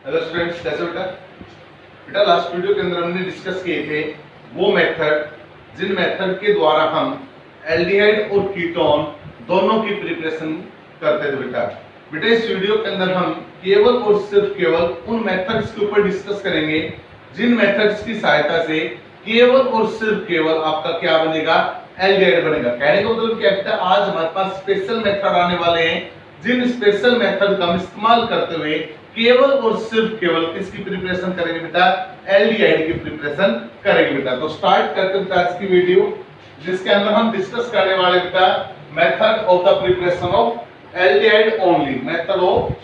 Hello students, कैसे बेटा? बेटा लास्ट वीडियो के अंदर हमने डिस्कस किए थे वो मेथड जिन मेथड के द्वारा हम एल्डिहाइड और कीटोन दोनों की प्रिपरेशन करते थे। बेटा इस वीडियो के अंदर हम केवल और सिर्फ केवल उन मेथड्स के ऊपर डिस्कस करेंगे जिन मेथड्स की सहायता से केवल और सिर्फ केवल आपका क्या बनेगा, एल्डिहाइड बनेगा। कहने का मतलब क्या है, आज हमारे पास स्पेशल मेथड आने वाले हैं जिन स्पेशल मेथड का हम इस्तेमाल करते हुए केवल और सिर्फ केवल किसकी प्रिपरेशन करेंगे बेटा, एल्डिहाइड की प्रिपरेशन करेंगे बेटा। तो स्टार्ट करते हैं आज की वीडियो जिसके अंदर हम डिस्कस करने वाले बेटा method of the preparation of aldehyde only, method of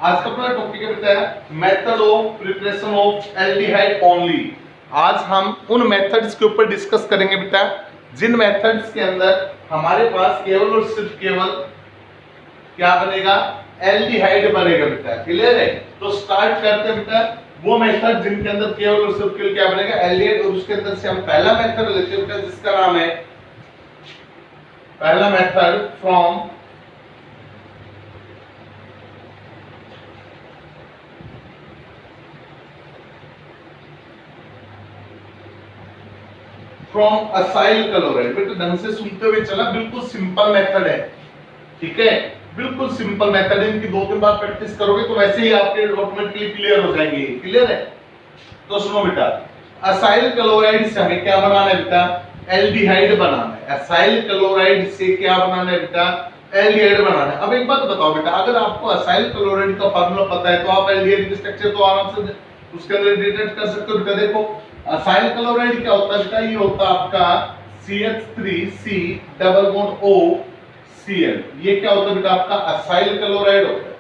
आज का अपना टॉपिक है बेटा method of preparation of aldehyde only. आज हम उन मेथड्स के ऊपर डिस्कस करेंगे बेटा जिन मेथड्स के अंदर हमारे पास केवल और सिर्फ केवल क्या बनेगा, एल्डिहाइड बनेगा बेटा। क्लियर है? तो स्टार्ट करते हैं बेटा वो मेथड जिनके अंदर केवल और सिर्फ केवल क्या बनेगा, एल्डिहाइड। और उसके अंदर से हम पहला मेथड लेते हैं बेटा जिसका नाम है पहला मेथड फ्रॉम असाइल क्लोराइड। बेटा ढंग से सुनते हुए चला, बिल्कुल सिंपल मेथड है, ठीक है, बिल्कुल सिंपल मेथड है। इनकी 2-3 बार प्रैक्टिस करोगे तो वैसे ही आपके ऑटोमेटिकली क्लियर हो जाएंगे। क्लियर है? तो सुनो बेटा, असाइल क्लोराइड से हमें क्या बनाना है बेटा, एल्डिहाइड बनाना है। असाइल क्लोराइड से क्या बनाना है बेटा, एल्डिहाइड बनाना है। अब एक बात बताओ बेटा, अगर आपको असाइल क्लोराइड का फार्मूला पता है तो आप एल्डिहाइड की स्ट्रक्चर तो आराम से उसके अंदर डिटेक्ट कर सकते हो बेटा। देखो असाइल क्लोराइड क्या होता है बेटा, ये होता है आपका CH3C डबल बॉन्ड OCl। ये क्या होता है बेटा, आपका असाइल क्लोराइड होता है।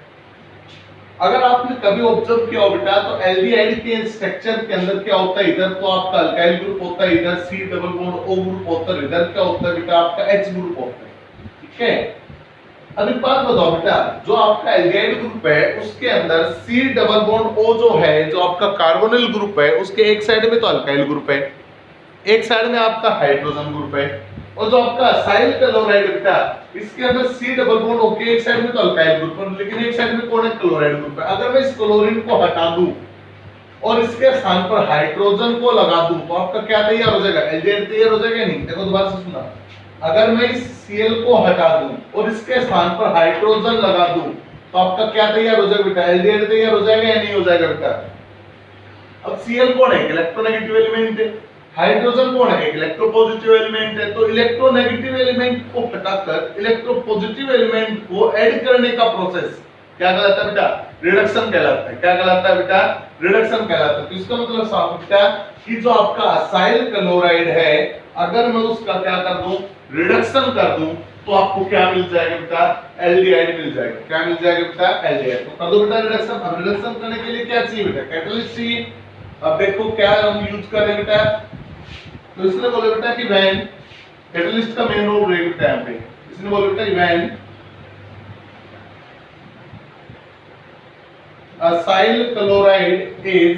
अगर आपने कभी ऑब्जर्व किया हो बेटा तो एल्डिहाइड के स्ट्रक्चर के अंदर क्या होता है, इधर तो आपका अल्काइल ग्रुप होता है, इधर C double bond O group होता है, इधर क्या होता है बेटा आपका H ग्रुप होता है। ठीक है? अब एक बात बताओ बेटा, जो आपका एल्डिहाइड ग्रुप है उसके अंदर C डबल बॉन्ड O जो है, जो आपका कार्बोनिल ग्रुप है, उसके एक साइड में तो अल्काइल ग्रुप है, एक साइड में आपका हाइड्रोजन ग्रुप है। और जो आपका असाइल क्लोराइड बेटा, इसके अंदर C डबल बॉन्ड O के एक साइड में तो अल्काइल ग्रुप है, लेकिन एक साइड में कौन है, क्लोराइड ग्रुप है। अगर मैं इस क्लोरीन को हटा दूं और इसके स्थान पर हाइड्रोजन को लगा दूं तो आपका क्या तैयार हो जाएगा, एल्डिहाइड तैयार हो जाएगा। नहीं, देखो दोबारा से सुना, अगर मैं इस Cl को हटा दूं और इसके स्थान पर हाइड्रोजन लगा दूं तो आपका क्या तैयार हो जाएगा बेटा, एल्डिहाइड तैयार हो जाएगा या नहीं हो जाएगा बेटा। अब Cl कौन है, इलेक्ट्रोनेगेटिव एलिमेंट है, हाइड्रोजन कौन है, इलेक्ट्रोपॉजिटिव एलिमेंट है। तो इलेक्ट्रोनेगेटिव एलिमेंट को हटाकर इलेक्ट्रोपॉजिटिव एलिमेंट को ऐड करने का प्रोसेस क्या कहलाता है बेटा, रिडक्शन कहलाता है। क्या कहलाता है बेटा, रिडक्शन कहलाता है। तो इसका मतलब साफ बेटा कि जो आपका असाइल क्लोराइड है, अगर मैं उसका क्या कर दूं, रिडक्शन कर दूं तो आपको क्या मिल जाएगा बेटा, एल्डिहाइड मिल जाएगा। क्या मिल जाएगा बेटा, एल्डिहाइड। तो कर दो बेटा रिडक्शन। अब रिडक्शन करने के लिए क्या चाहिए बेटा, कैटलिस्ट चाहिए। अब देखो क्या हम यूज करें बेटा, तो इसने बोला बेटा कि व्हेन, कैटलिस्ट का मेन रोल रहेगा बेटा यहाँ पे। इसने बोला बेटा व्हेन असाइल क्लोराइड इज,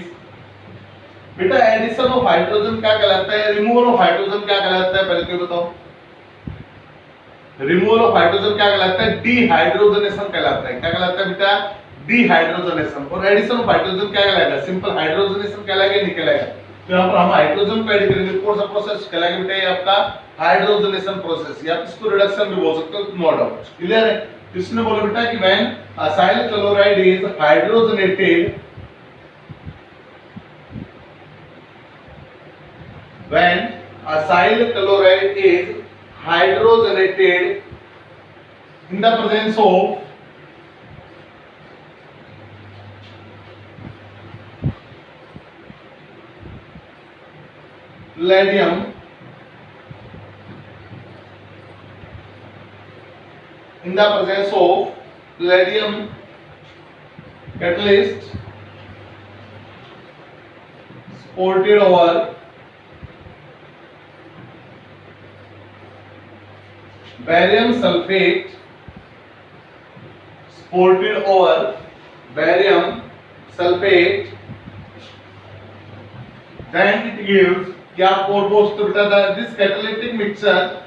बेटा एडिशन ऑफ हाइड्रोजन क्या कहलाता है, रिमूवल ऑफ हाइड्रोजन क्या कहलाता है, पहले तो बताओ। रिमूवल ऑफ हाइड्रोजन क्या कहलाता है, डीहाइड्रोजनेशन कहलाता है। क्या कहलाता है बेटा, डीहाइड्रोजनेशन। और एडिशन ऑफ हाइड्रोजन क्या कहलाएगा, सिंपल हाइड्रोजनेशन कहलाएगा, नहीं कहलाएगा। तो यहाँ पर हम हाइड्रोजन को ऐड करेंगे, कौन सा प्रोसेस कहलाएगा बेटा, ये आपका हाइड्रोजनेशन प्रोसेस, या इसको रिडक्शन भी बोल सकते हो, नो डाउट। क्लियर है? इसने बोला बेटा कि when acyl chloride is hydrogenated, when acyl chloride is hydrogenated in the presence of palladium, in the presence of palladium catalyst supported over barium sulfate supported over barium sulfate, then it gives क्या कोर्बोस तो बेटा this catalytic mixture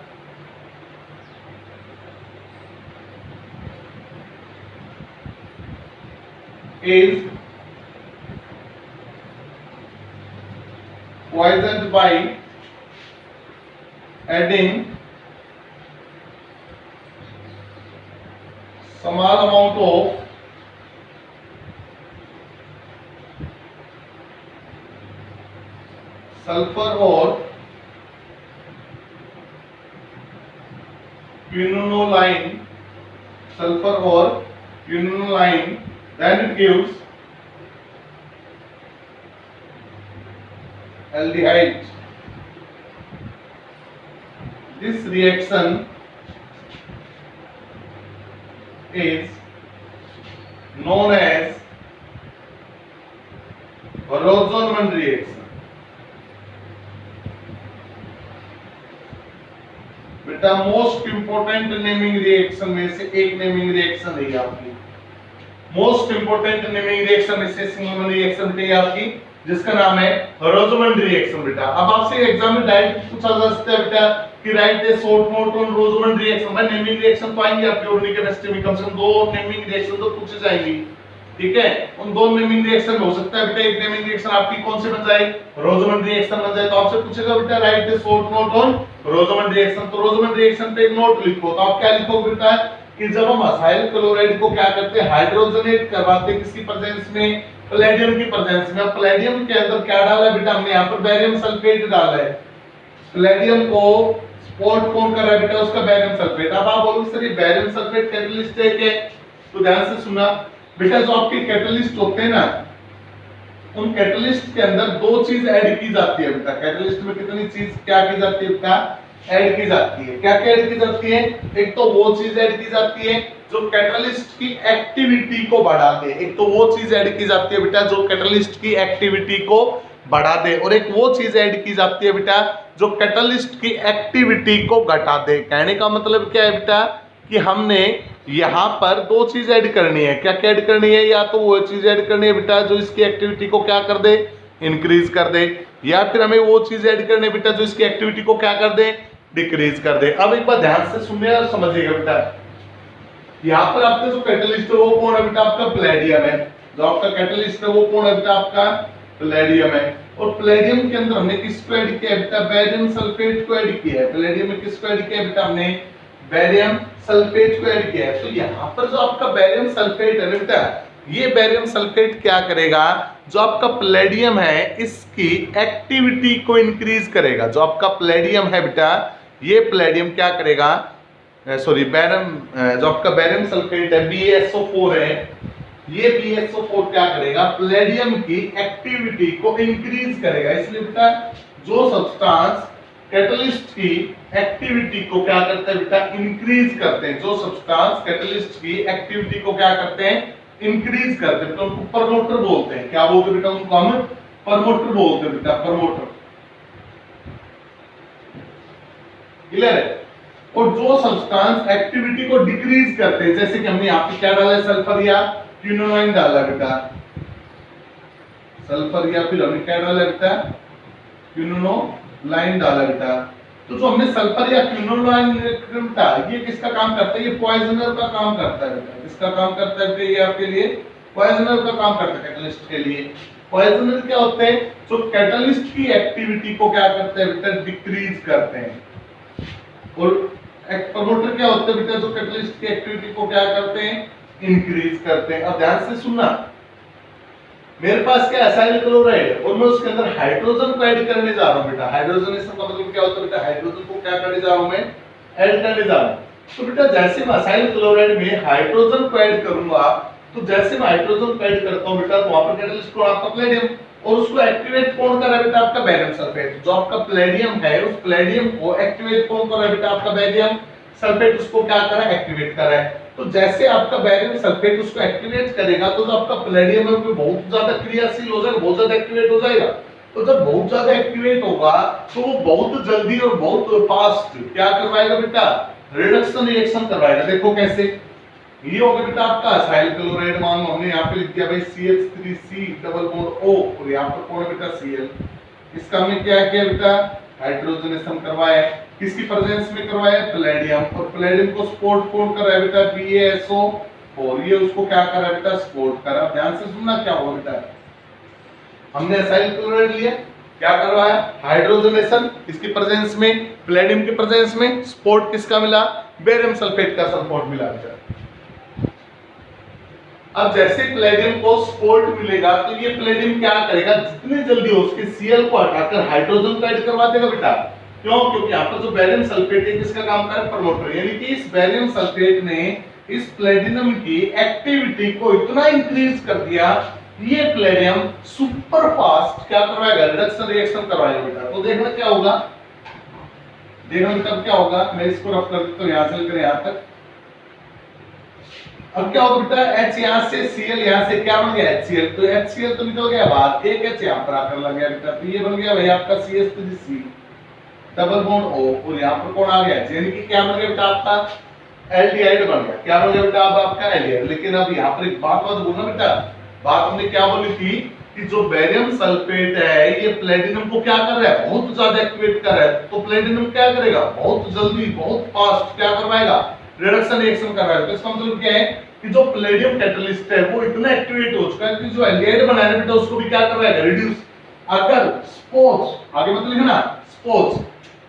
is poisoned by adding small amount of sulfur or quinoline, then it gives aldehyde. This reaction is known as Rosenman reaction. बेटा most important naming reaction में से एक naming reaction है आपकी, most important naming reaction में से single reaction है आपकी, जिसका नाम है रोजमंड रिएक्शन। बेटा अब आपसे एग्जाम में डायरेक्ट पूछा जा सकता है बेटा कि write the short note on Rosenmund reaction. भाई नेमिंग रिएक्शन तो आएंगे आपकी ऑर्गेनिक केमिस्ट्री में, कम से कम 2 नेमिंग रिएक्शन तो पूछे जाएंगी, ठीक है। उन 2 नेमिंग रिएक्शन में हो सकता है बेटा एक नेमिंग रिएक्शन आपकी कौन से बन जाए, रोजमंड रिएक्शन बन जाए। तो आपसे पूछेगा बेटा write the short note on Rosenmund reaction. तो रोजमंड रिएक्शन पे एक नोट लिखो, तो आप क्या लिखोगे बेटा कि जब हम असाइल क्लोराइड को क्या करते हैं, हाइड्रोजनेट करवाते हैं किसकी प्रेजेंस में, पैलेडियम की प्रेजेंस में। अब पैलेडियम के अंदर क्या डाला है बेटा, हमने यहाँ पर बैरियम सल्फेट डाला है, पैलेडियम को स्पॉट कौन कर रहा है बेटा, उसका बैरियम सल्फेट। अब आप बोलोगे सर ये बैरियम सल्फेट कैटलिस्ट है क्या, तो ध्यान से सुना बेटा, जो आपके कैटलिस्ट होते हैं ना, उन कैटलिस्ट के अंदर 2 चीज ऐड की जाती है बेटा। कैटलिस्ट में कितनी चीज क्या की जाती है बेटा, ऐड की जाती है। क्या क्या ऐड की जाती है, एक तो वो चीज ऐड की जाती है जो कैटलिस्ट की एक्टिविटी को बढ़ा दे, एक तो वो चीज ऐड की जाती है बेटा जो कैटलिस्ट की एक्टिविटी को बढ़ा दे, और एक वो चीज ऐड की जाती है बेटा जो कैटलिस्ट की एक्टिविटी को घटा दे। कहने का मतलब क्या है बेटा कि हमने यहाँ पर 2 चीज ऐड करनी है। क्या क्या ऐड करनी है, या तो वो चीज ऐड करनी है बेटा जो इसकी एक्टिविटी को क्या कर दे, इंक्रीज कर दे, या फिर हमें वो चीज ऐड करनी है बेटा जो इसकी एक्टिविटी को क्या कर दे, डिक्रीज कर दे। अब एक बार ध्यान से सुनिए और समझिएगा बेटा, यहाँ पर आपका जो कैटलिस्ट है वो कौन है बेटा, आपका पैलेडियम है। जो आपका कैटलिस्ट है वो कौन है बेटा, आपका पैलेडियम है। और पैलेडियम के अंदर हमने किसको ऐड किया है बेटा, बैरियम सल्फेट को ऐड किया है। पैलेडियम में किसको ऐड किया है बेटा, हमने बैरियम सल्फेट को ऐड किया है। तो यहाँ पर जो आपका बैरियम सल्फेट है बेटा, ये बैरियम सल्फेट क्या करेगा, जो आपका पैलेडियम है इसकी एक्टिविटी को इंक्रीज करेगा। जो आपका पैलेडियम है बेटा, ये पैलेडियम क्या करेगा, सॉरी बैरियम, जो आपका बैरियम सल्फेट है BaSO4 है, ये BaSO4 क्या करेगा, पैलेडियम की एक्टिविटी को इंक्रीज करेगा। इसलिए बेटा जो सब्सटेंस कैटलिस्ट की एक्टिविटी को क्या करते हैं बेटा, इंक्रीज करते हैं, जो सब्सटेंस कैटलिस्ट की एक्टिविटी को क्या करते हैं, इंक्रीज करते हैं, तो उनको प्रमोटर बोलते हैं। क्या बोलते हैं बेटा, उनको हम प्रमोटर बोलते हैं बेटा, प्रमोटर। क्लियर है। और जो सब्सटेंस एक्टिविटी को डिक्रीज करते हैं, जैसे कि हमने यहाँ पे क्या डाला है, सल्फर या क्विनोलाइन डाला बेटा, सल्फर या फिर हमने क्या डाला बेटा, क्विनोलाइन डाला बेटा। तो जो हमने सल्फर या क्विनोलाइन बेटा, ये किसका काम करता है, ये पॉइजनर का काम करता है बेटा। किसका काम करता है, ये आपके लिए पॉइजनर का काम करता है, कैटलिस्ट के लिए। पॉइजनर क्या होते हैं, जो कैटलिस्ट की एक्टिविटी को क्या करते हैं बेटा, डिक्रीज करते हैं। और प्रमोटर क्या होते हैं बेटा, जो कैटलिस्ट की एक्टिविटी को क्या करते हैं, इंक्रीज करते हैं। अब ध्यान से सुनना, मेरे पास क्या असाइल क्लोराइड है और मैं उसके अंदर हाइड्रोजन को ऐड करने जा रहा हूं बेटा। हाइड्रोजनेशन का मतलब क्या होता है बेटा, हाइड्रोजन को क्या करने जा रहा हूं मैं, ऐड करने जा रहा हूं। तो बेटा जैसे मैं असाइल क्लोराइड में हाइड्रोजन को ऐड करूंगा, तो जैसे मैं हाइड्रोजन को ऐड करता हूं बेटा, तो वहां पर कैटलिस्ट को आपका पैलेडियम, और उसको एक्टिवेट कौन कर रहा है बेटा, आपका बैरियम सल्फेट। जो आपका पैलेडियम है, उस पैलेडियम को एक्टिवेट कौन कर रहा है बेटा, आपका बैरियम सल्फेट उसको क्या कर रहा है, एक्टिवेट कर रहा है। तो जैसे आपका बैरियम सल्फेट उसको एक्टिवेट करेगा, तो जो आपका पैलेडियम है वो बहुत ज्यादा क्रियाशील हो जाएगा, बहुत ज्यादा एक्टिवेट हो जाएगा। तो जब बहुत ज्यादा एक्टिवेट होगा तो वो बहुत जल्दी और बहुत फास्ट क्या करवाएगा बेटा, रिडक्शन रिएक्शन करवाएगा। देखो कैसे, ये हो गया बेटा आपका असाइल क्लोराइड। मान लो हमने यहाँ पे लिख दिया भाई CH3C डबल बॉन्ड O और यहाँ पर कौन है बेटा Cl। इसका हमने क्या किया बेटा हाइड्रोजनेशन करवाया है। किसकी प्रेजेंस में करवाया है पैलेडियम, और पैलेडियम को सपोर्ट कौन कर रहा है बेटा BaSO, और ये उसको क्या कर रहा है बेटा सपोर्ट कर रहा है। ध्यान से सुनना क्या होगा बेटा, हमने असाइल क्लोराइड लिया, क्या करवाया हाइड्रोजनेशन, इसकी प्रेजेंस में पैलेडियम की प्रेजेंस में सपोर्ट किसका मिला बेरियम सल्फेट का सपोर्ट मिला बेटा। अब जैसे पैलेडियम को सपोर्ट मिलेगा तो ये पैलेडियम क्या करेगा जितने जल्दी हो उसके Cl को हटाकर हाइड्रोजन को ऐड करवा देगा बेटा। क्यों? क्योंकि यहाँ पर जो बेरियम सल्फेट है किसका काम कर रहा है प्रमोटर, यानी कि इस बेरियम सल्फेट ने इस पैलेडियम की एक्टिविटी को इतना इंक्रीज कर दिया ये पैलेडियम सुपर फास्ट क्या करवाएगा रिडक्शन रिएक्शन करवाएगा बेटा। तो देखना क्या होगा, देखना बेटा क्या होगा, मैं इसको रफ कर देता हूं यहां से लेकर यहां तक। अब क्या होगा बेटा H यहां से Cl यहां से क्या बन गया HCl, तो HCl तो निकल गया बाहर, एक H यहां पर आकर लग गया बेटा, तो ये बन गया भाई आपका CH3C डबल बॉन्ड O और यहां पर कौन आ गया यानी कि क्या बन गया बेटा आपका एल्डिहाइड बन गया। क्या बन गया बेटा अब आपका एल्डिहाइड। लेकिन अब यहां पर एक बात बोलना बेटा, बात हमने क्या बोली थी कि जो बेरियम सल्फेट है ये प्लेटिनम को क्या कर रहा है बहुत ज्यादा एक्टिवेट कर रहा है, तो प्लेटिनम क्या करेगा बहुत जल्दी बहुत फास्ट क्या करवाएगा रिडक्शन रिएक्शन करवाएगा। तो इसका मतलब क्या है कि जो प्लेटिनम कैटलिस्ट है वो इतना एक्टिवेट हो चुका है कि जो एल्डिहाइड बनाया बेटा उसको भी क्या करवाएगा रिड्यूस। अगर सपोज आगे मत लिखना सपोज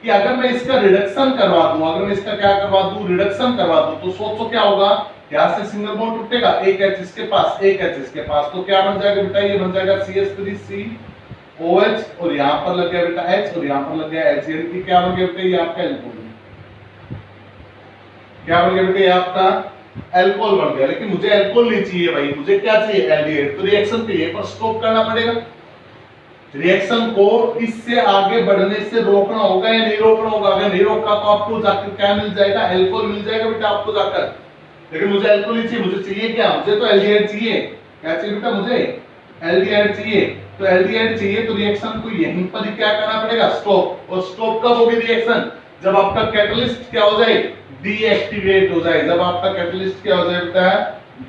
कि अगर मैं इसका रिडक्शन करवा दूं, अगर मैं इसका क्या करवा दूं रिडक्शन करवा दूं, तो सोचो क्या होगा यहां से सिंगल बॉन्ड टूटेगा, एक H इसके पास एक H इसके पास, तो क्या बन जाएगा बेटा ये बन जाएगा CH3COH और यहां पर लग गया बेटा H और यहां पर लग गया H, यानी कि क्या बन गया बेटा ये आपका एल्कोहल, क्या बन गया बेटा ये आपका एल्कोहल बन गया। लेकिन मुझे एल्कोहल नहीं चाहिए भाई, मुझे क्या चाहिए एल्डिहाइड, तो रिएक्शन पे पर स्टॉप करना पड़ेगा, रिएक्शन को इससे आगे बढ़ने से रोकना होगा या नहीं रोकना होगा। अगर नहीं रोका तो आपको जाकर क्या मिल जाएगा एल्कोहल मिल जाएगा बेटा आपको जाकर। लेकिन मुझे एल्कोहल नहीं चाहिए, मुझे चाहिए क्या मुझे तो एल्डिहाइड चाहिए। क्या चाहिए बेटा मुझे एल्डिहाइड चाहिए, तो एल्डिहाइड चाहिए तो रिएक्शन को यहीं पर ही क्या करना पड़ेगा स्टॉप। और स्टॉप कब होगी रिएक्शन जब आपका कैटलिस्ट क्या हो जाए डीएक्टिवेट हो जाए। जब आपका कैटलिस्ट क्या हो जाए बेटा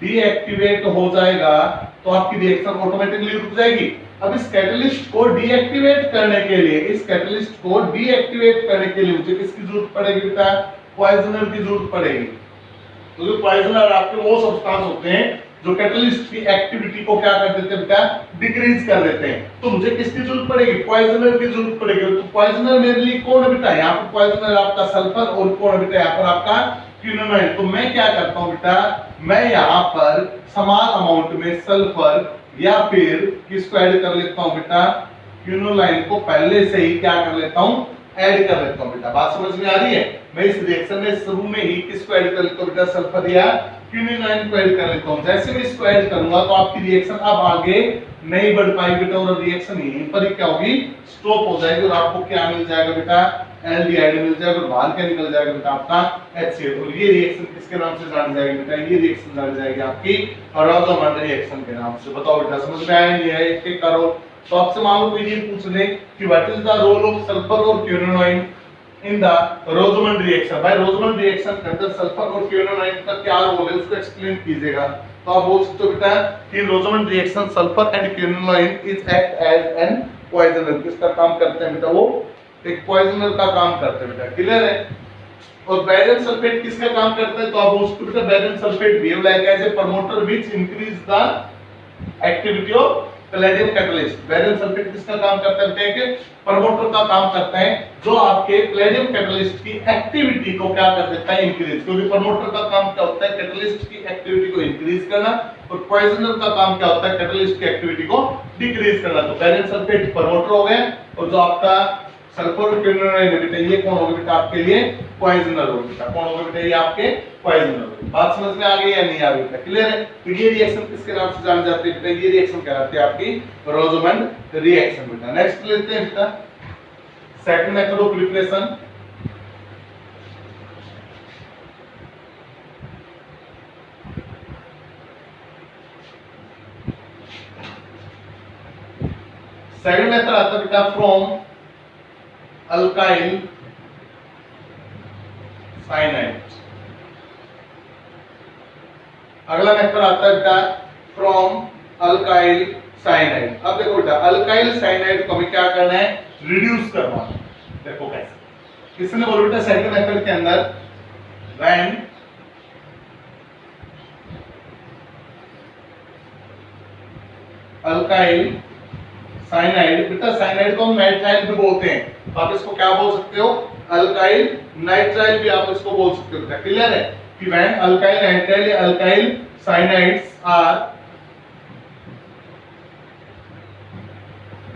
डीएक्टिवेट हो जाएगा तो आपकी रिएक्शन ऑटोमेटिकली रुक जाएगी। अब इस कैटलिस्ट को डीएक्टिवेट करने के लिए, इस कैटलिस्ट को डीएक्टिवेट करने के लिए मुझे किसकी जरूरत पड़ेगी बेटा पॉइजनर की जरूरत पड़ेगी। तो जो पॉइजनर आपके वो सब्सटेंस होते हैं जो कैटलिस्ट की एक्टिविटी को क्या कर देते हैं बेटा डिक्रीज कर देते हैं। तो मुझे किसकी जरूरत पड़ेगी पॉइजनर की जरूरत पड़ेगी। तो पॉइजनर मेरे लिए कौन है बेटा यहाँ पर पॉइजनर आपका सल्फर और कौन है बेटा यहाँ पर आपका क्विनोनाइन। तो मैं क्या करता हूँ बेटा मैं यहाँ पर समान अमाउंट में सल्फर या फिर किसको ऐड कर लेता हूं बेटा क्विनोलाइन को पहले से ही क्या कर लेता हूं ऐड कर लेता हूं बेटा। बात समझ में आ रही है। मैं इस रिएक्शन में शुरू में ही किसको ऐड कर लेता हूं बेटा सल्फर या क्विनोलाइन को ऐड कर लेता हूं। जैसे मैं इसको ऐड करूंगा तो आपकी रिएक्शन अब आगे नहीं बढ़ पाएगी बेटा और रिएक्शन यहीं पर ही क्या होगी स्टॉप हो जाएगी और आपको क्या मिल जाएगा बेटा एल्डिहाइड मिल जाएगा और बाहर क्या निकल जाएगा बेटा आपका HCl। और ये रिएक्शन किसके नाम से जानी जाएगी बेटा ये रिएक्शन जानी जाएगी आपकी रोजोमैंड रिएक्शन के नाम से। बताओ बेटा समझ में आया नहीं है एक एक करो। तो आपसे मान लो कोई ये पूछ ले कि what is the role of sulphur और क्विनोनाइन इन द रोजोमैंड रिएक्शन। भाई रोजोमैंड रिएक्शन के अंदर सल्फर और क्विनोनाइन का क्या रोल है उसको एक्सप्लेन कीजिएगा। तो आप बोल सकते हो बेटा कि Rosenmund reaction sulphur and quinoline is act as a poisoner. किसका काम करते हैं बेटा वो एक पॉइजनर का काम करते हैं बेटा क्लियर है। और बेरियम सल्फेट किसका काम करता है तो आप बोल सकते हो बेटा barium sulphate behave like as a promoter which increase the activity of palladium catalyst. Barium sulphate किसका काम करता है कि प्रमोटर का काम करता है जो आपके पैलेडियम कैटलिस्ट की एक्टिविटी को क्या कर देता है इंक्रीज। क्योंकि प्रमोटर का काम क्या होता है कैटलिस्ट की एक्टिविटी को इंक्रीज करना और पॉइजनर का काम क्या होता है कैटलिस्ट की एक्टिविटी को डिक्रीज करना। तो बेरियम सल्फेट प्रमोटर हो गए और जो आपका सल्फर और क्विनोनाइन है बेटा ये कौन होगा बेटा आपके लिए पॉइजनर होगा बेटा। कौन होगा बेटा ये आपके पॉइजनर होगा। बात समझ में आ गई या नहीं आ गई बेटा क्लियर है। तो ये रिएक्शन किसके नाम से जानी जाती है बेटा ये रिएक्शन कहलाती है आपकी रोजोमैंड रिएक्शन बेटा। नेक्स्ट लेते हैं बेटा second method of preparation. Second method आता है बेटा फ्रॉम अल्काइल साइनाइड। अगला मेथड आता है बेटा फ्रॉम अल्काइल साइनाइड। अब देखो बेटा अल्काइल साइनाइड को हमें क्या करना है, रिड्यूस करना है। देखो कैसे, किसने बोला बेटा सेकंड मेथड के अंदर व्हेन अल्काइल साइनाइड, बेटा साइनाइड को हम नाइट्राइल भी बोलते हैं, तो आप इसको क्या बोल सकते हो, अल्काइल नाइट्राइल भी आप इसको बोल सकते हो। बेटा क्लियर है कि व्हेन अल्काइल नाइट्राइल या alkyl cyanides are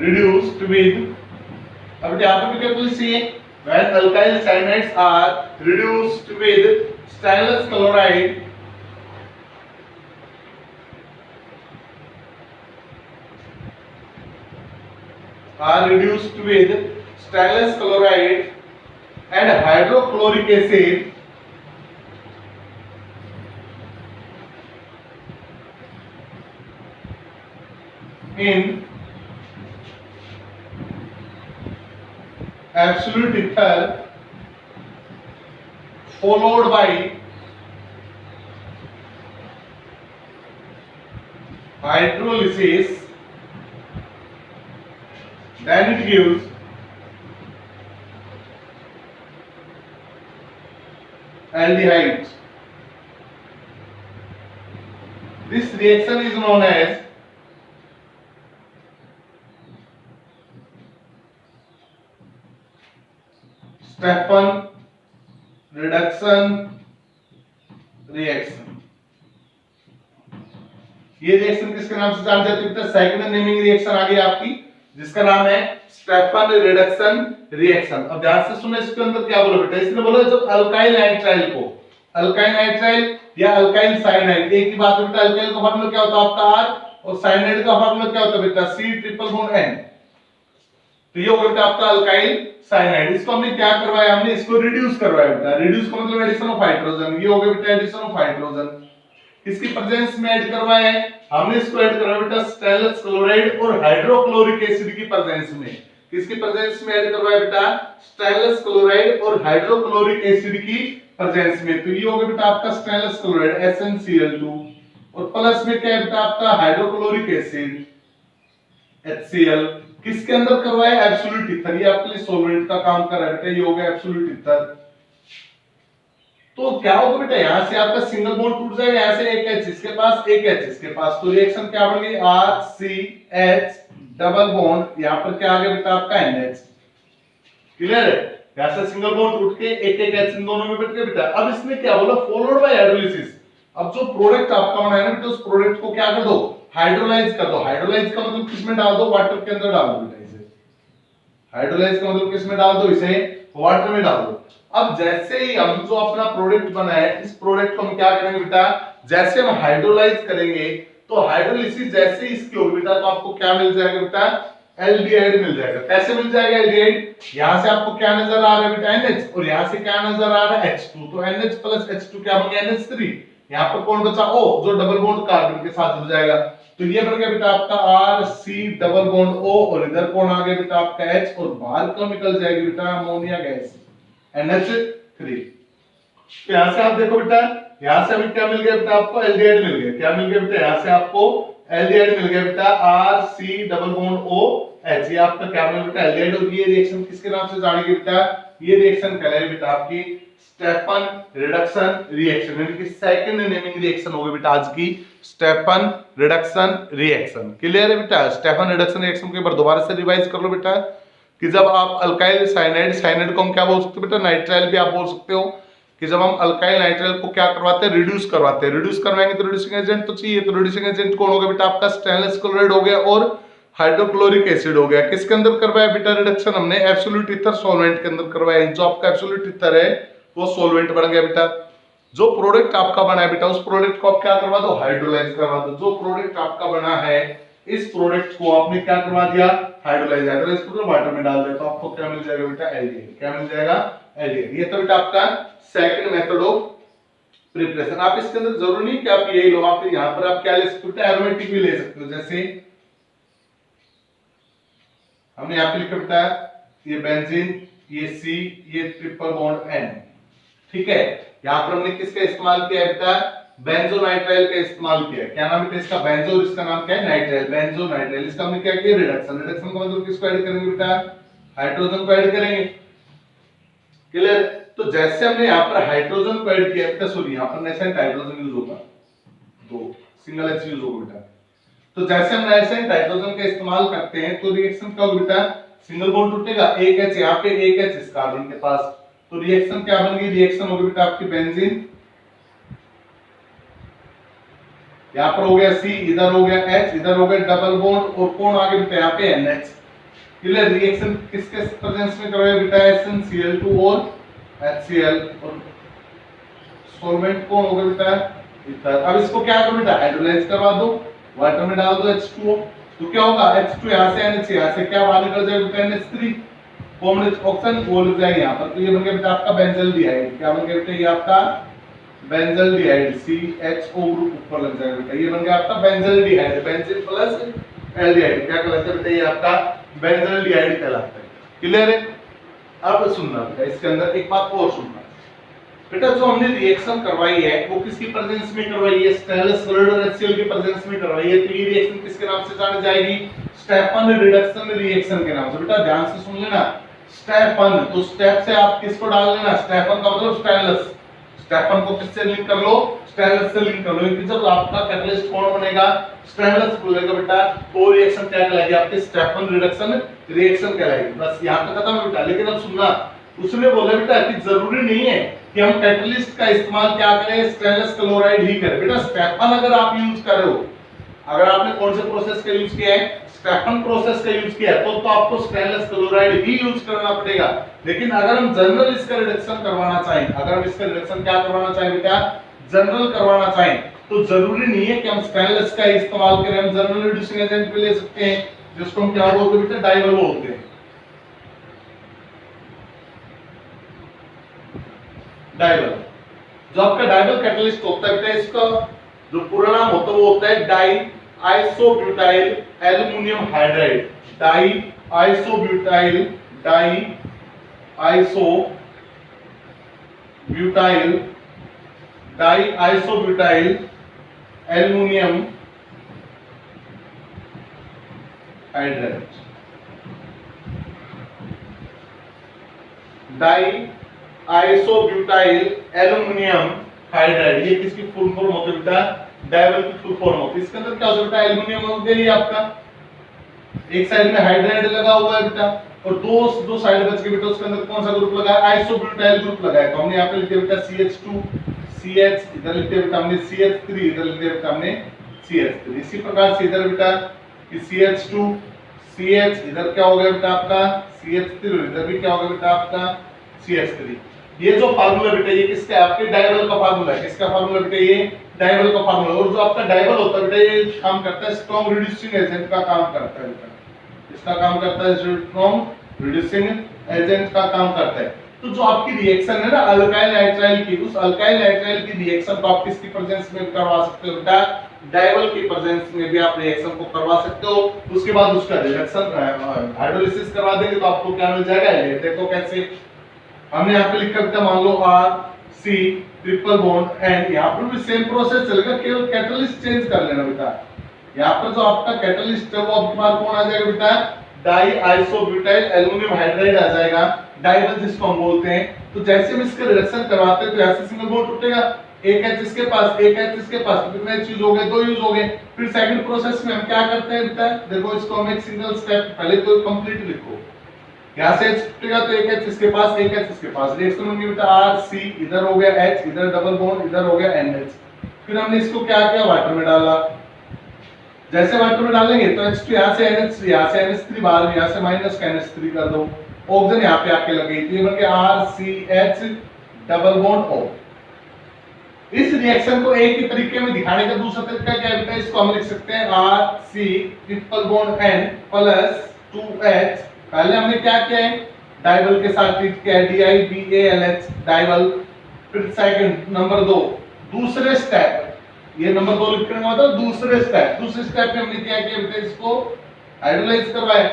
reduced with, अब यहाँ पर भी क्या बोल सी है, when alkyl cyanides are reduced with stannous chloride and hydrochloric acid in absolute ether followed by hydrolysis, then it gives aldehyde. This reaction is known as Stephan reduction reaction। ये reaction किसके नाम से जानी जाती है, सेकंड नेमिंग रिएक्शन आ गई आपकी, जिसका नाम है स्टेफन रिडक्शन रिएक्शन। अब ध्यान से सुनो, इसके अंदर क्या बोला बेटा, इसने बोला जब अल्काइल नाइट्राइल को, अल्काइल नाइट्राइल या अल्काइल साइनाइड, एक ही बात है बेटा, अल्काइल का फॉर्मूला क्या होता है आपका R और साइनाइड का फॉर्मूला क्या होता है बेटा C ट्रिपल बॉन्ड N। तो ये हो गया आपका अल्काइल साइनाइड। इसको हमने क्या करवाया, हमने इसको रिड्यूस करवाया बेटा, रिड्यूस का मतलब एडिशन ऑफ हाइड्रोजन, ये हो गया बेटा एडिशन ऑफ हाइड्रोजन, किसकी प्रेजेंस में ऐड करवाया है, हमने इसको ऐड करवाया बेटा स्टेनलेस क्लोराइड और हाइड्रोक्लोरिक एसिड की प्रेजेंस में, किसकी प्रेजेंस में ऐड करवाया बेटा, स्टेनलेस क्लोराइड और हाइड्रोक्लोरिक एसिड की प्रेजेंस में। तो ये हो गया बेटा आपका स्टेनलेस क्लोराइड SnCl2 और प्लस में क्या है बेटा आपका हाइड्रोक्लोरिक एसिड HCl, किसके अंदर करवाया, एब्सोल्यूट ईथर, ये आपके लिए सॉल्वेंट का काम कर रहा है बेटा, ये हो गया एब्सोल्यूट ईथर। तो क्या होगा बेटा, यहां से आपका सिंगल बॉन्ड टूट जाएगा, यहां से एक H इसके पास, एक H इसके पास, तो रिएक्शन क्या बन गई RCH डबल बॉन्ड, यहां पर क्या आ गया बेटा आपका NH। क्लियर है, यहां से सिंगल बॉन्ड टूट के एक एक H इन दोनों में बैठ गया बेटा। अब इसने क्या बोला, फॉलोड बाय हाइड्रोलिसिस। अब जो प्रोडक्ट आपका बना है ना बेटा, उस प्रोडक्ट को क्या कर दो, हाइड्रोलाइज कर दो। हाइड्रोलाइज का मतलब किसमें डाल दो, वाटर के अंदर डाल दो बेटा इसे। हाइड्रोलाइज का मतलब किसमें डाल दो, इसे वाटर में डाल दो। अब जैसे ही हम जो अपना प्रोडक्ट बना है, इस प्रोडक्ट को हम क्या करेंगे बेटा, जैसे हम हाइड्रोलाइज करेंगे तो हाइड्रोलिसिस जैसे ही इसकी होगी बेटा, तो आपको क्या मिल जाएगा बेटा, एल्डिहाइड मिल जाएगा। कैसे मिल जाएगा एल्डिहाइड, यहां से आपको क्या नजर आ रहा है बेटा NH और यहां से क्या नजर आ रहा है H2, तो NH प्लस H2 क्या बन गया NH3। यहां पर कौन बचा O, जो डबल बॉन्ड कार्बन के साथ जुड़ जाएगा, तो ये बन गया बेटा आपका RC डबल बॉन्ड O और इधर कौन आ गया बेटा आपका H और बाहर का निकल जाएगी बेटा अमोनिया गैस NH3। तो यहां से आप देखो बेटा, यहां से हमें क्या मिल गया बेटा, आपको एल्डिहाइड मिल गया। क्या मिल गया बेटा, यहां से आपको एल्डिहाइड मिल गया बेटा RC डबल बॉन्ड OH, ये आपका क्या मिल बेटा एल्डिहाइड। और ये रिएक्शन किसके नाम से जानी गई बेटा, ये रिएक्शन कहलाएगी बेटा आपकी स्टेफन रिडक्शन रिएक्शन, यानी कि सेकंड नेमिंग रिएक्शन होगी बेटा आज की, स्टेफन रिडक्शन रिएक्शन। क्लियर है बेटा, स्टेफन रिडक्शन रिएक्शन को एक बार दोबारा से रिवाइज कर लो बेटा, कि जब आप अल्काइल साइनाइड, साइनाइड को हम क्या बोल सकते हैं बेटा, नाइट्राइल भी आप बोल सकते हो, कि जब हम अल्काइल नाइट्राइल को क्या करवाते हैं, रिड्यूस करवाते हैं। रिड्यूस करवाएंगे तो रिड्यूसिंग एजेंट तो चाहिए, तो रिड्यूसिंग एजेंट कौन हो गया बेटा आपका स्टेनलेस क्लोराइड हो गया और हाइड्रोक्लोरिक एसिड हो गया। किसके अंदर करवाया बेटा रिडक्शन, हमने एब्सोल्यूट ईथर सॉल्वेंट के अंदर करवाया। जो आपका एब्सोल्यूट ईथर है वो सॉल्वेंट बन गया बेटा। जो प्रोडक्ट आपका बना है बेटा, उस प्रोडक्ट को आप क्या करवा दो, हाइड्रोलाइज करवा दो। जो प्रोडक्ट आपका बना है, इस प्रोडक्ट को आपने क्या करवा दिया, हाइड्रोलाइज। हाइड्रोलाइज को वाटर में डाल दिया, तो आपको क्या मिल जाएगा बेटा, एल्डिहाइड। क्या मिल जाएगा, एल्डिहाइड। ये तो बेटा आपका सेकंड मेथड ऑफ प्रिपरेशन। आप इसके अंदर जरूरी नहीं कि आप यही लो, आप यहां पर आप क्या ले सकते हो, एरोमेटिक भी ले सकते हो। जैसे हमने यहां पे लिखा बेटा ये बेंजीन, ये C, ये ट्रिपल बॉन्ड N, ठीक है। यहां पर हमने किसका इस्तेमाल किया बेटा, बेंजोनाइट्राइल का इस्तेमाल किया। क्या नाम है इसका? बेंजो, इसका नाम क्या है? नाइट्राइल, बेंजोनाइट्राइल। इसका हमने क्या किया? रिडक्शन। रिडक्शन का मतलब किसको ऐड करेंगे बेटा? हाइड्रोजन को ऐड करेंगे। क्लियर? तो जैसे हमने यहाँ पर हाइड्रोजन को ऐड किया बेटा, सॉरी यहाँ पर नेसेंट हाइड्रोजन यूज होगा, दो सिंगल एच यूज होगा बेटा। तो जैसे हम नेसेंट हाइड्रोजन का इस्तेमाल करते हैं तो रिएक्शन क्या होगा बेटा? सिंगल बॉन्ड टूटेगा, एक एच यहाँ पे, एक एच इस कार्बन के पास, तो रिएक्शन क्या बन गई? रिएक्शन होगी बेटा आपकी बेंजीन, यहाँ पर हो गया C, इधर हो गया H, इधर हो गया डबल बॉन्ड, और कौन आगे बेटा? यहाँ पे NH। क्लियर? रिएक्शन किसके प्रेजेंस में करोगे बेटा? SnCl2 और HCl, और सॉल्वेंट कौन होगा बेटा? ईथर। अब इसको क्या करो बेटा? हाइड्रोलाइज करवा दो, वाटर में डाल दो H2O, तो क्या होगा? H2 यहाँ से NH, यहाँ से क्या बाहर निकल जाएगा बेटा? NH3, कॉमन ऑक्सीजन वो लग जाएगा यहाँ पर, तो ये बन गया बेटा आपका बेंजल्डिहाइड। क्या बन गया बेटा? ये आपका बेंजल्डिहाइड, CHO ग्रुप ऊपर लग जाएगा बेटा, ये बन गया आपका बेंजल्डिहाइड, बेंजीन प्लस एल्डिहाइड, क्या कहलाता है बेटा? ये आपका बेंजल्डिहाइड कहलाता है। क्लियर है? अब सुनना बेटा, इसके अंदर एक बात और सुनना बेटा, जो हमने रिएक्शन करवाई है वो किसकी प्रेजेंस में करवाई है? स्टेनलेस क्लोराइड और HCl की प्रेजेंस में करवाई है, तो ये रिएक्शन किसके नाम से जानी जाएगी? स्टेफन रिडक्शन रिएक्शन के नाम से। बेटा ध्यान से सुन लेना, स्टेफन, तो स्टेप से आप किसको डाल लेना? स्टेफन का मतलब स्टेनलेस, स्टेफन को किससे लिंक कर लो? स्टेनलेस से लिंक कर लो, क्योंकि जब आपका कैटलिस्ट कौन बनेगा? स्टेनलेस बोलेगा बेटा, तो रिएक्शन क्या कहलाएगी आपकी? स्टेफन रिडक्शन रिएक्शन कहलाएगी। बस यहां तक खत्म है बेटा। लेकिन अब सुनना, उसने बोला बेटा कि जरूरी नहीं है कि हम कैटलिस्ट का इस्तेमाल क्या करें? स्टेनलेस क्लोराइड ही करें। बेटा स्टेफन अगर आप यूज कर रहे हो, अगर आपने कौन से प्रोसेस का यूज किया है? स्टेफन प्रोसेस का यूज किया है, तो आपको स्टेनलेस क्लोराइड ही यूज करना पड़ेगा। लेकिन अगर हम जनरल इसका रिडक्शन करवाना चाहें, अगर हम इसका रिडक्शन क्या करवाना चाहें बेटा? जनरल करवाना चाहें, तो जरूरी नहीं है कि हम स्टेनलेस का इस्तेमाल करें। हम जनरल रिड्यूसिंग एजेंट भी ले सकते हैं, जिसको हम क्या बोलते हैं बेटा? डाइवल बोलते हैं। डाइवल, जो आपका डाइवल कैटलिस्ट होता है बेटा, इसका जो पूरा नाम होता है वो होता है die isobutyl aluminium hydride. Die isobutyl, die isobutyl, die isobutyl aluminium hydride. Die isobutyl aluminium hydride, ये किसकी फुल फॉर्म होती है बेटा? डाइवल की फुल फॉर्म होती है। इसके अंदर क्या होता है बेटा? एल्युमिनियम हो गया ये आपका, एक साइड में हाइड्राइड लगा हुआ है बेटा, और दो साइड बच के बेटा उसके अंदर कौन सा ग्रुप लगा है? आइसोब्यूटाइल ग्रुप लगा है। तो हमने यहाँ पे लिख दिया बेटा CH2, CH, इधर लिख दिया बेटा हमने CH3, इधर लिख दिया बेटा हमने CH3। इसी प्रकार से इधर बेटा कि CH2, CH, इधर क्या हो गया बेटा आपका? CH3, इधर भी क्या हो गया बेटा आपका? CH3। ये जो फार्मूला बेटा ये किसका है? आपके डाइवल का फार्मूला है। किसका फार्मूला बेटा? ये डाइवल का फार्मूला। और जो आपका डाइवल होता है बेटा, ये काम करता है स्ट्रॉन्ग रिड्यूसिंग एजेंट का काम करता है बेटा। इसका काम करता है स्ट्रॉन्ग रिड्यूसिंग एजेंट का काम करता है। तो जो आपकी रिएक्शन है ना अल्काइल नाइट्राइल की, उस अल्काइल नाइट्राइल की रिएक्शन को आप किसकी प्रेजेंस में करवा सकते हो बेटा? डाइवल की प्रेजेंस में भी आप रिएक्शन को करवा सकते हो। उसके बाद उसका रिडक्शन हाइड्रोलिसिस करवा देंगे तो आपको क्या मिल जाएगा? ये देखो कैसे हमने यहाँ पे लिखा बेटा, मान लो RC ट्रिपल बॉन्ड एंड, यहाँ पर भी सेम प्रोसेस चलेगा, केवल कैटलिस्ट चेंज कर लेना बेटा। यहाँ पर जो आपका कैटलिस्ट है वो अब बार कौन आ जाएगा बेटा? डाई आइसोब्यूटाइल एल्युमिनियम हाइड्राइड आ जाएगा, डाइवल जिसको हम बोलते हैं। तो जैसे हम इसका रिडक्शन करवाते हैं तो ऐसे सिंगल बॉन्ड टूटेगा, एक एच इसके पास, एक एच इसके पास, तो कितने एच यूज हो गए? दो यूज हो गए। फिर सेकंड प्रोसेस में हम क्या करते हैं बेटा? देखो इसको हम एक सिंगल स्टेप पहले तो कंप्लीट लिखो, यहाँ से H टूटेगा तो एक H इसके पास, एक H इसके पास, रिएक्शन होगी बेटा RC, इधर हो गया H, इधर डबल बॉन्ड, इधर हो गया NH। फिर हमने इसको क्या किया? वाटर में डाला। जैसे वाटर में डालेंगे तो H2 यहाँ से NH3, यहाँ से NH3 बाहर में, यहाँ से माइनस का NH3 कर दो, ऑक्सीजन यहाँ पे आके लग गई, तो ये बन गया RCH डबल बॉन्ड O। इस रिएक्शन को एक ही तरीके में दिखाने का दूसरा तरीका क्या है? इसको हम लिख सकते हैं RC triple bond N plus 2H। पहले हमने क्या किया है? डाइवल के साथ ट्रीट किया है, DIVALH डाइवल। फिर सेकंड नंबर 2 दूसरे स्टेप, ये नंबर 2 लिखने का मतलब दूसरे स्टेप में हमने क्या किया बेटा? इसको हाइड्रोलाइज करवाया।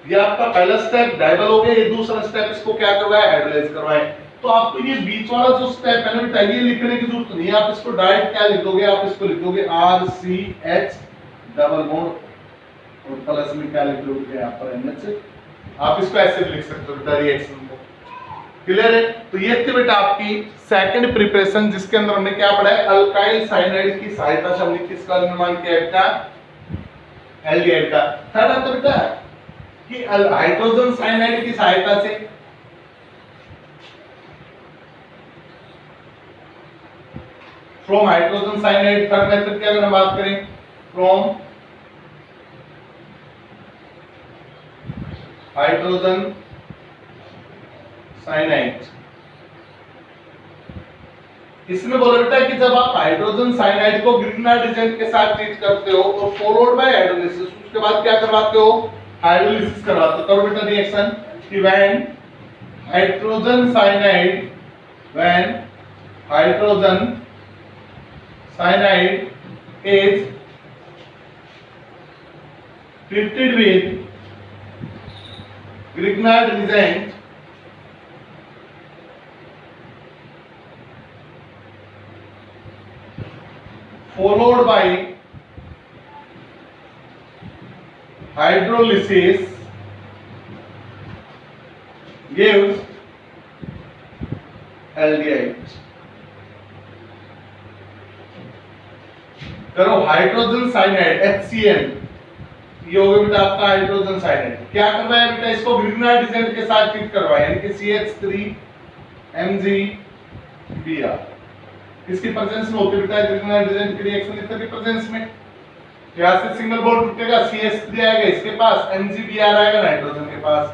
ये आपका पहला स्टेप डाइवल हो गया, ये दूसरा स्टेप इसको क्या करवाया? हाइड्रोलाइज करवाया। तो आपको ये बीच वाला जो स्टेप है ना बेटा ये लिखने की जरूरत नहीं है, आप इसको डायरेक्ट क्या लिख दोगे, आप इसको लिख दोगे RCH डबल बॉन्ड और प्लस में क्या लिख दोगे यहाँ पर NH, आप इसको ऐसे भी लिख सकते हो बेटा रिएक्शन को। क्लियर है? तो ये थी बेटा आपकी सेकंड प्रिपरेशन जिसके अंदर हमने क्या पढ़ा है, अल्काइल साइनाइड की सहायता से हमने किसका निर्माण किया बेटा, एल्डिहाइड का। थर्ड आता बेटा कि हाइड्रोजन साइनाइड की सहायता से, from hydrogen cyanide. Third method की अगर हम बात करें, फ्रॉम हाइड्रोजन साइनाइड। इसमें बोला बेटा कि जब आप हाइड्रोजन साइनाइड को ग्रिग्नार्ड एजेंट के साथ ट्रीट करते हो और फॉलोड बाय हाइड्रोलिसिस, उसके बाद क्या करवाते हो, हाइड्रोलिसिस करवाते हो। करो बेटा रिएक्शन कि when hydrogen cyanide, when hydrogen cyanide is treated with Grignard reagent, followed by hydrolysis, gives aldehyde। करो हाइड्रोजन साइनाइड HCl, ये हो गया बेटा आपका हाइड्रोजन साइनाइड। क्या करवाया बेटा, इसको ग्रिग्नार्ड एजेंट के साथ ट्रीट करवाया, यानी कि CH3MgBr। किसकी प्रेजेंस में होती है बेटा ग्रिग्नार्ड एजेंट की रिएक्शन, इसकी प्रेजेंस में। यहां से सिंगल बॉन्ड टूटेगा, CH3 आएगा इसके पास, MgBr आएगा नाइट्रोजन के पास।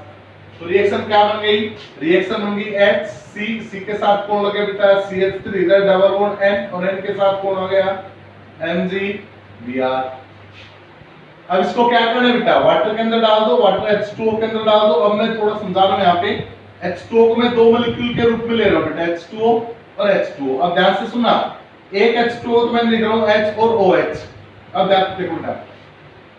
तो रिएक्शन क्या बन गई, रिएक्शन बन गई HC के साथ कौन लगे बेटा CH3, इधर डबल बॉन्ड N और N के साथ कौन हो गया MgBr। अब इसको क्या करना है बेटा, वाटर के अंदर डाल दो, वाटर H2O के अंदर डाल दो। अब मैं थोड़ा समझा रहा हूं यहाँ पे, H2O को मैं दो मॉलिक्यूल के रूप में ले रहा हूं बेटा, H2O और H2O। अब ध्यान से सुनना, एक H2O तो मैं लिख रहा हूं H और OH। अब ध्यान से देखो बेटा,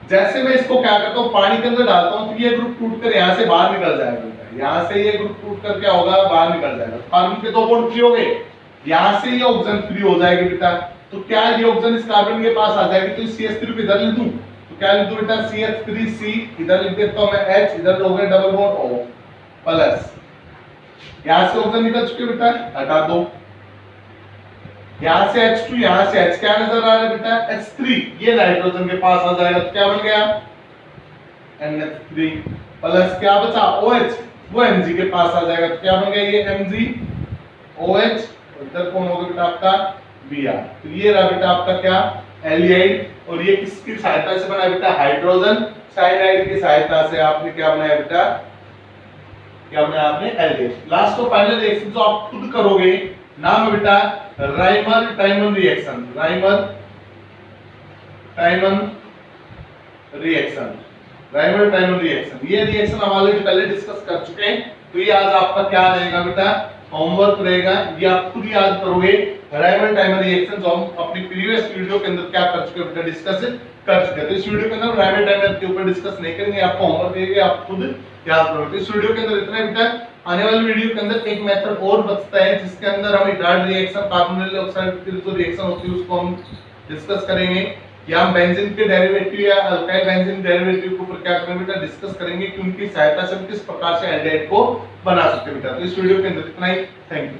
जैसे मैं इसको क्या करता हूं, पानी के अंदर डालता हूं तो ये ग्रुप टूटकर यहां से बाहर निकल जाएगा बेटा, यहां से ये ग्रुप टूटकर क्या होगा, बाहर निकल जाएगा। कार्बन के दो बॉन्ड फ्री हो गए, यहां से ये ऑक्सीजन फ्री हो जाएगी बेटा। तो क्या ये ऑक्सीजन इस कार्बन के पास आ जाएगी, तो CH3 को इधर लिख दूं, तो क्या लिख दूं बेटा CH3C, इधर लिख देता हूं मैं H, इधर हो गया डबल बॉन्ड O प्लस, यहां से ऑक्सीजन निकल चुके बेटा, हटा दो। यहां से H2, यहां से H, क्या नजर आ रहा है बेटा H3, ये नाइट्रोजन के पास आ जाएगा, तो क्या बन गया NH3 प्लस क्या बचा OH, वो Mg के पास आ जाएगा, तो क्या बन गया ये MgOH, इधर कौन होगा बेटा आपका Br। तो ये रहा बेटा आपका क्या एल्डिहाइड, और ये किसकी सहायता से बना बेटा, हाइड्रोजन साइनाइड की सहायता से आपने क्या बनाया बेटा, क्या बनाया आपने एल्डिहाइड। लास्ट और फाइनल रिएक्शन जो आप खुद करोगे, नाम है बेटा राइमर-टाइमन रिएक्शन, राइमर-टाइमन रिएक्शन, राइमर-टाइमन रिएक्शन। ये रिएक्शन हम ऑलरेडी पहले डिस्कस कर चुके हैं, तो ये आज आपका क्या रहेगा बेटा, होमवर्क रहेगा, ये आप खुद याद करोगे। राइमर-टाइमर रिएक्शन जो हम अपनी प्रीवियस वीडियो के अंदर क्या कर चुके हैं बेटा, डिस्कस कर चुके हैं। तो इस वीडियो के अंदर राइमर-टाइमर के ऊपर डिस्कस नहीं करेंगे, आपको होमवर्क देंगे, आप खुद याद करोगे। इस वीडियो के अंदर इतना ही बेटा। आने वाली वीडियो के अंदर एक मेथड और बचता है जिसके अंदर हम इथाइल रिएक्शन, कार्बोनिल ऑक्साइड की जो रिएक्शन होती है उसको हम डिस्कस करेंगे, या हम बेंजीन के डेरिवेटिव या अल्काइल बेंजीन डेरिवेटिव के ऊपर क्या करेंगे बेटा, डिस्कस करेंगे कि उनकी सहायता से हम किस प्रकार से एल्डिहाइड को बना सकते हैं बेटा। तो इस वीडियो के अंदर इतना ही, थैंक यू।